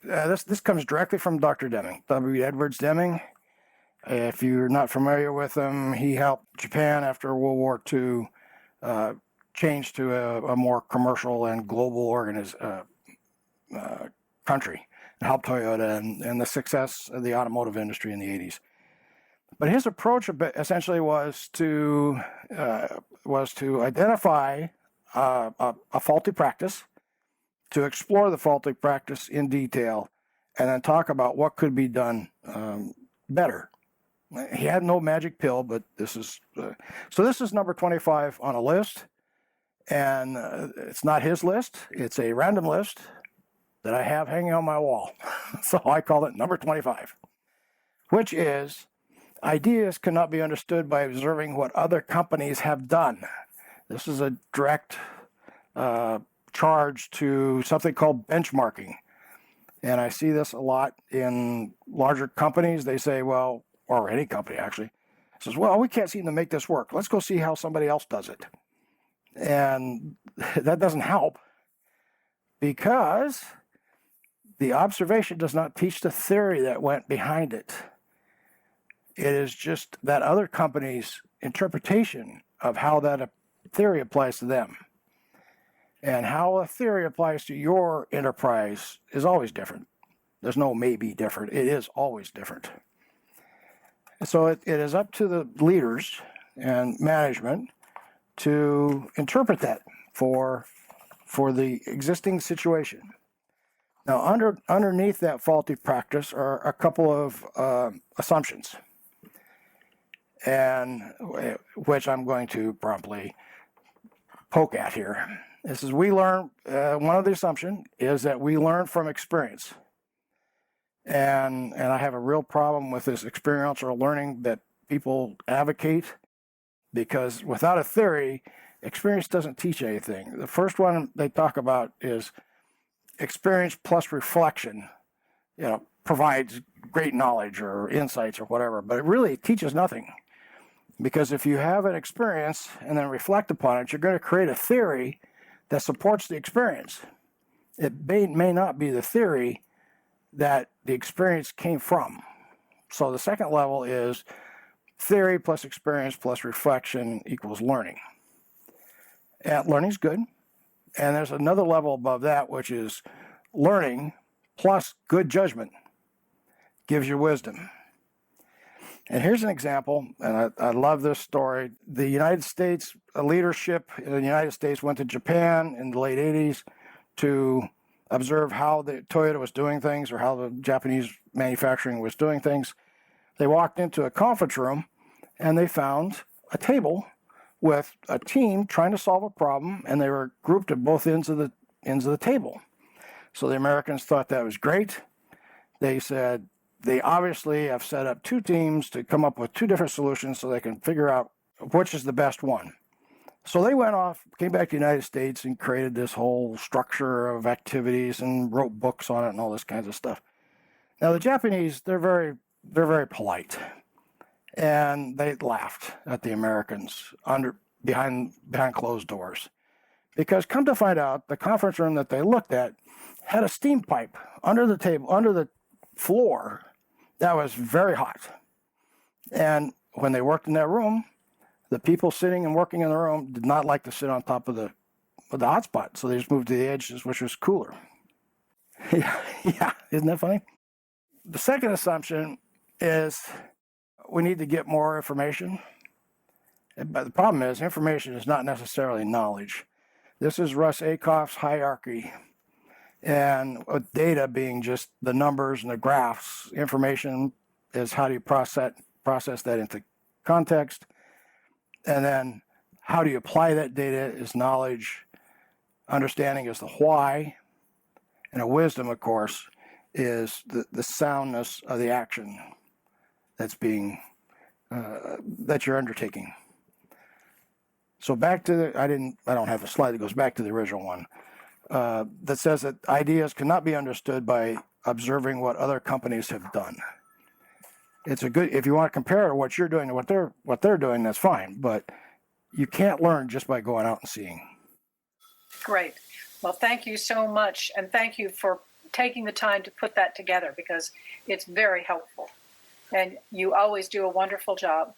this comes directly from Dr. Deming, W. Edwards Deming. If you're not familiar with him, he helped Japan after World War II change to a more commercial and global country, and helped Toyota and the success of the automotive industry in the 80s. But his approach essentially was to identify a faulty practice, to explore the faulty practice in detail, and then talk about what could be done better. He had no magic pill, but this is number 25 on a list, and it's not his list. It's a random list that I have hanging on my wall. So I call it number 25, which is ideas cannot be understood by observing what other companies have done. This is a direct charge to something called benchmarking. And I see this a lot in larger companies. They say, well, or any company actually, says, well, we can't seem to make this work. Let's go see how somebody else does it. And that doesn't help, because the observation does not teach the theory that went behind it. It is just that other company's interpretation of how that theory applies to them. And how a theory applies to your enterprise is always different. There's no maybe different. It is always different. So it is up to the leaders and management to interpret that for the existing situation. Now, underneath that faulty practice are a couple of assumptions, and which I'm going to promptly poke at here. This is we learn, one of the assumptions is that we learn from experience. And I have a real problem with this experiential learning that people advocate, because without a theory, experience doesn't teach anything. The first one they talk about is experience plus reflection, provides great knowledge or insights or whatever, but it really teaches nothing. Because if you have an experience and then reflect upon it, you're going to create a theory that supports the experience. It may not be the theory that the experience came from. So the second level is theory plus experience plus reflection equals learning. And learning's good. And there's another level above that, which is learning plus good judgment gives you wisdom. And here's an example, and I love this story. The United States leadership in the United States went to Japan in the late 80s to observe how the Toyota was doing things, or how the Japanese manufacturing was doing things. They walked into a conference room and they found a table with a team trying to solve a problem, and they were grouped at both ends of the table. So the Americans thought that was great. They said they obviously have set up two teams to come up with two different solutions so they can figure out which is the best one. So they went off, came back to the United States, and created this whole structure of activities and wrote books on it and all this kinds of stuff. Now the Japanese, they're very polite, and they laughed at the Americans behind closed doors, because come to find out, the conference room that they looked at had a steam pipe under the table, under the floor, that was very hot. And when they worked in that room, the people sitting and working in the room did not like to sit on top of the hot spot, so they just moved to the edges, which was cooler. Yeah, isn't that funny? The second assumption is we need to get more information. But the problem is, information is not necessarily knowledge. This is Russ Ackoff's hierarchy. And with data being just the numbers and the graphs, information is how do you process that into context. And then how do you apply that data is knowledge. Understanding is the why. And a wisdom, of course, is the soundness of the action that's being, that you're undertaking. So back to I don't have a slide that goes back to the original one. That says that ideas cannot be understood by observing what other companies have done. It's a good, if you want to compare what you're doing to what they're doing, that's fine. But you can't learn just by going out and seeing. Great. Well, thank you so much, and thank you for taking the time to put that together, because it's very helpful. And you always do a wonderful job.